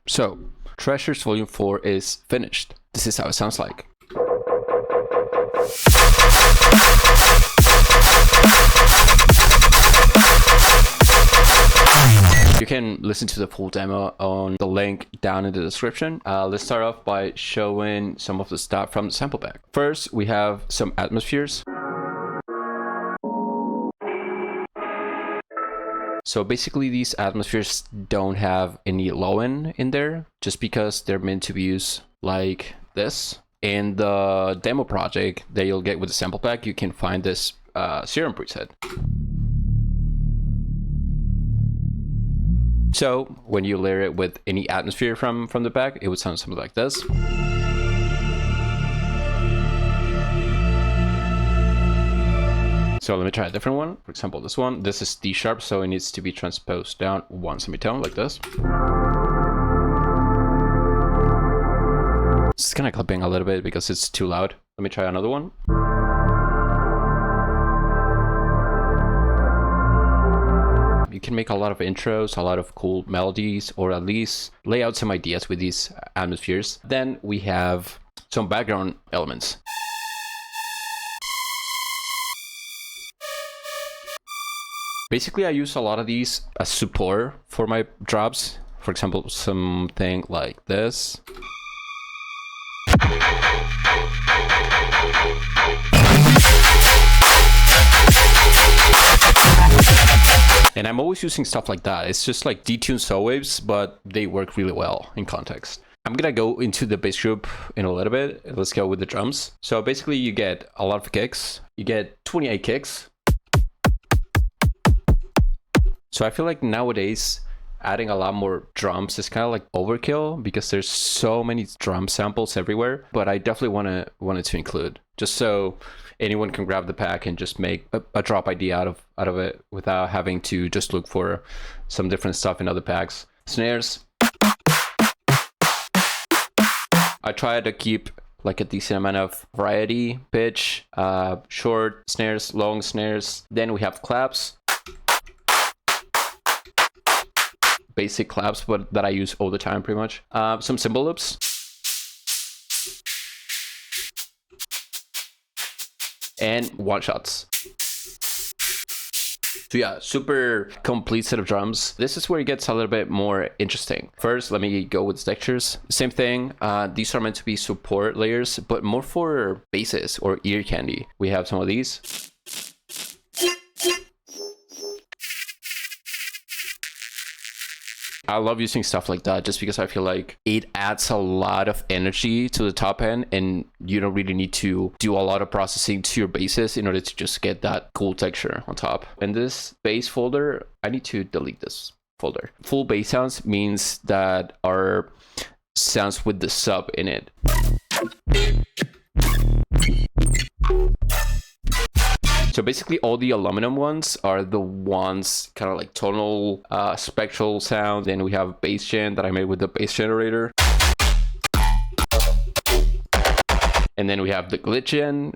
So, Treasures Volume 4 is finished. This is how it sounds like. You can listen to the full demo on the link down in the description. Let's start off by showing some of the stuff from the sample pack. First, we have some atmospheres. So basically these atmospheres don't have any low end in there, just because they're meant to be used like this. In the demo project that you'll get with the sample pack, you can find this serum preset. So when you layer it with any atmosphere from the pack, it would sound something like this. So let me try a different one. For example, this one. This is D sharp, so it needs to be transposed down one semitone like this. It's kind of clipping a little bit because it's too loud. Let me try another one. You can make a lot of intros, a lot of cool melodies, or at least lay out some ideas with these atmospheres. Then we have some background elements. Basically, I use a lot of these as support for my drops. For example, something like this. And I'm always using stuff like that. It's just like detuned saw waves, but they work really well in context. I'm gonna go into the bass group in a little bit. Let's go with the drums. So basically you get a lot of kicks. You get 28 kicks. So I feel like nowadays adding a lot more drums is kind of like overkill because there's so many drum samples everywhere, but I definitely wanted to include, just so anyone can grab the pack and just make a drop idea out of it without having to just look for some different stuff in other packs. Snares. I try to keep like a decent amount of variety, pitch, short snares, long snares. Then we have claps. Basic claps, but that I use all the time pretty much. Some cymbal loops. And one shots. So yeah, super complete set of drums. This is where it gets a little bit more interesting. First, let me go with textures. Same thing. These are meant to be support layers, but more for basses or ear candy. We have some of these. I love using stuff like that just because I feel like it adds a lot of energy to the top end and you don't really need to do a lot of processing to your basses in order to just get that cool texture on top. In this bass folder, I need to delete this folder. Full bass sounds means that are sounds with the sub in it. So basically all the aluminum ones are the ones kind of like tonal, spectral sound. Then we have bass gen that I made with the bass generator. And then we have the glitch gen.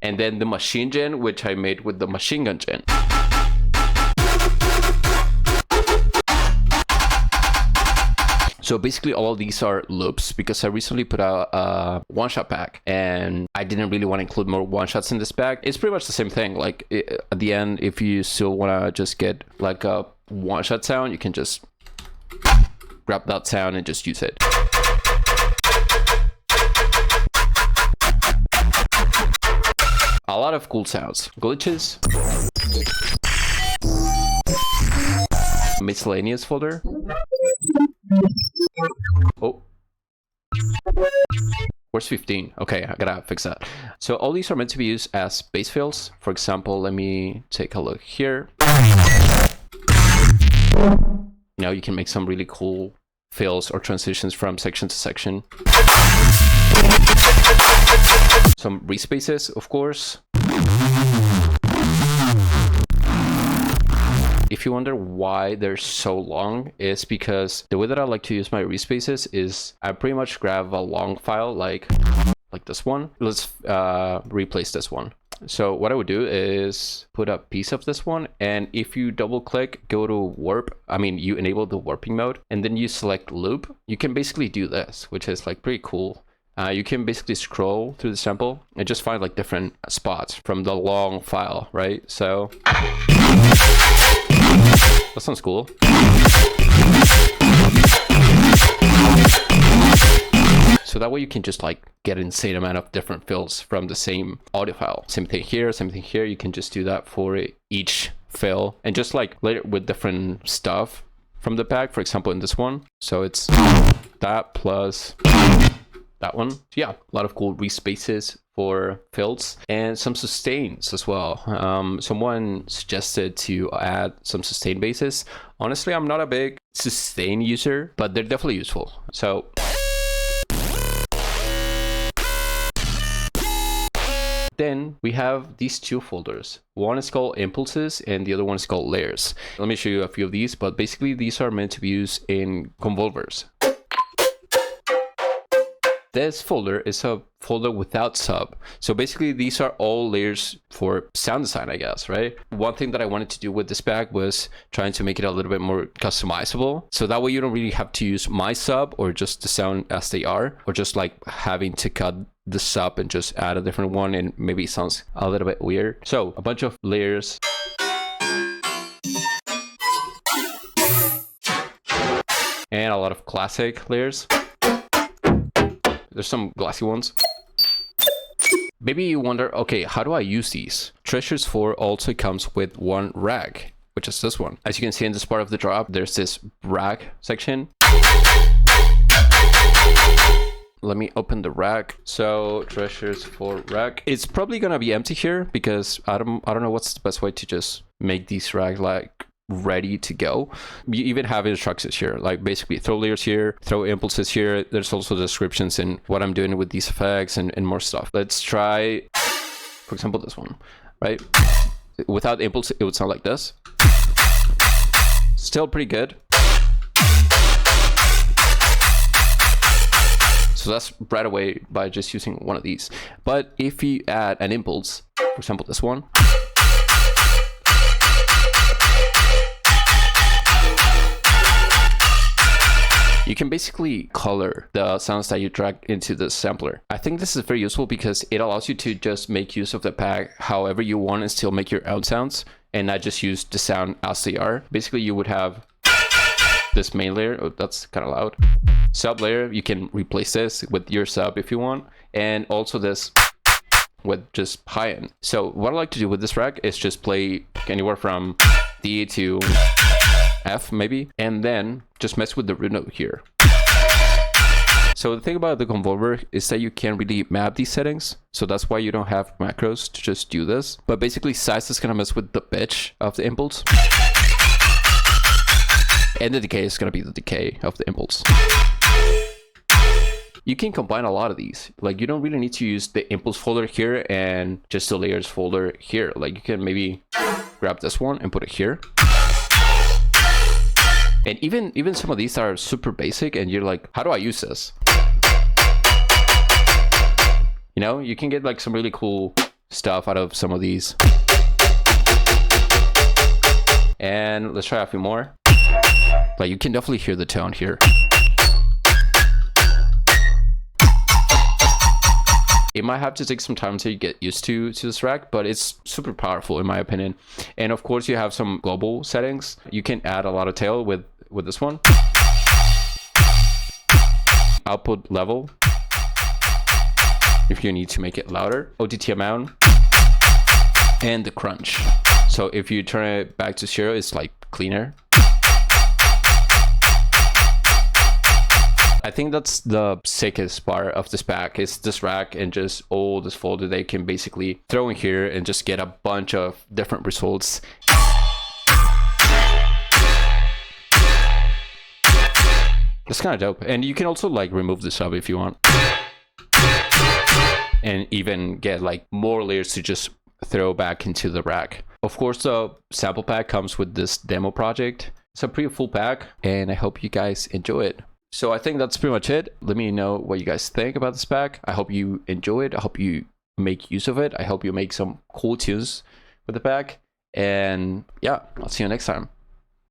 And then the machine gen, which I made with the machine gun gen. So basically all of these are loops because I recently put out a one-shot pack and I didn't really want to include more one-shots in this pack. It's pretty much the same thing. Like at the end, if you still want to just get like a one-shot sound, you can just grab that sound and just use it. A lot of cool sounds. Glitches. Miscellaneous folder. Oh, where's 15? Okay, I gotta fix that. So all these are meant to be used as bass fills. For example, let me take a look here. Now you can make some really cool fills or transitions from section to section. Some respaces, of course. If you wonder why they're so long, it's because the way that I like to use my respaces is I pretty much grab a long file like this one. Let's replace this one. So what I would do is put a piece of this one, and if you double click, go to warp, you enable the warping mode, and then you select loop, you can basically do this, which is like pretty cool. You can basically scroll through the sample and just find like different spots from the long file, right? So that sounds cool. So that way you can just like get an insane amount of different fills from the same audio file. Same thing here, same thing here. You can just do that for each fill and just like later with different stuff from the pack. For example, in this one, so it's that plus that one. So yeah, a lot of cool respaces for fills and some sustains as well. Someone suggested to add some sustain bases. Honestly, I'm not a big sustain user, but they're definitely useful. So then we have these two folders. One is called impulses and the other one is called layers. Let me show you a few of these, but basically these are meant to be used in convolvers. This folder is a folder without sub. So basically these are all layers for sound design, I guess, right? One thing that I wanted to do with this pack was trying to make it a little bit more customizable. So that way you don't really have to use my sub or just the sound as they are, or just like having to cut the sub and just add a different one, and maybe it sounds a little bit weird. So a bunch of layers. And a lot of classic layers. There's some glassy ones. Maybe you wonder, okay, how do I use these? TRVCY also comes with one rag, which is this one. As you can see in this part of the drop, there's this rag section. Let me open the rag. So TRVCY rag. It's probably gonna be empty here because I don't know what's the best way to just make these rags like ready to go. You even have instructions here, like basically throw layers here, throw impulses here. There's also descriptions in what I'm doing with these effects and more stuff. Let's try, for example, this one, right? Without impulse, it would sound like this. Still pretty good. So that's right away by just using one of these. But if you add an impulse, for example, this one, you can basically color the sounds that you drag into the sampler. I think this is very useful because it allows you to just make use of the pack however you want and still make your own sounds and not just use the sound as they are. Basically, you would have this main layer. Oh, that's kind of loud. Sub layer, you can replace this with your sub if you want. And also this with just high end. So what I like to do with this rack is just play anywhere from D to F maybe, and then just mess with the root note here. So the thing about the convolver is that you can't really map these settings, so that's why you don't have macros to just do this. But basically size is gonna mess with the pitch of the impulse, and the decay is gonna be the decay of the impulse. You can combine a lot of these. Like you don't really need to use the impulse folder here and just the layers folder here. Like you can maybe grab this one and put it here. And even some of these are super basic and you're like, how do I use this? You know, you can get like some really cool stuff out of some of these. And let's try a few more. Like you can definitely hear the tone here. It might have to take some time to get used to this rack, but it's super powerful in my opinion. And of course you have some global settings. You can add a lot of tail with this one. Output level, if you need to make it louder. OTT amount. And the crunch. So if you turn it back to 0, it's like cleaner. I think that's the sickest part of this pack is this rack and just all this folder they can basically throw in here and just get a bunch of different results. That's kind of dope. And you can also like remove the sub if you want. And even get like more layers to just throw back into the rack. Of course, the sample pack comes with this demo project. It's a pretty full pack and I hope you guys enjoy it. So I think that's pretty much it. Let me know what you guys think about this pack. I hope you enjoy it. I hope you make use of it. I hope you make some cool tunes with the pack. And yeah, I'll see you next time.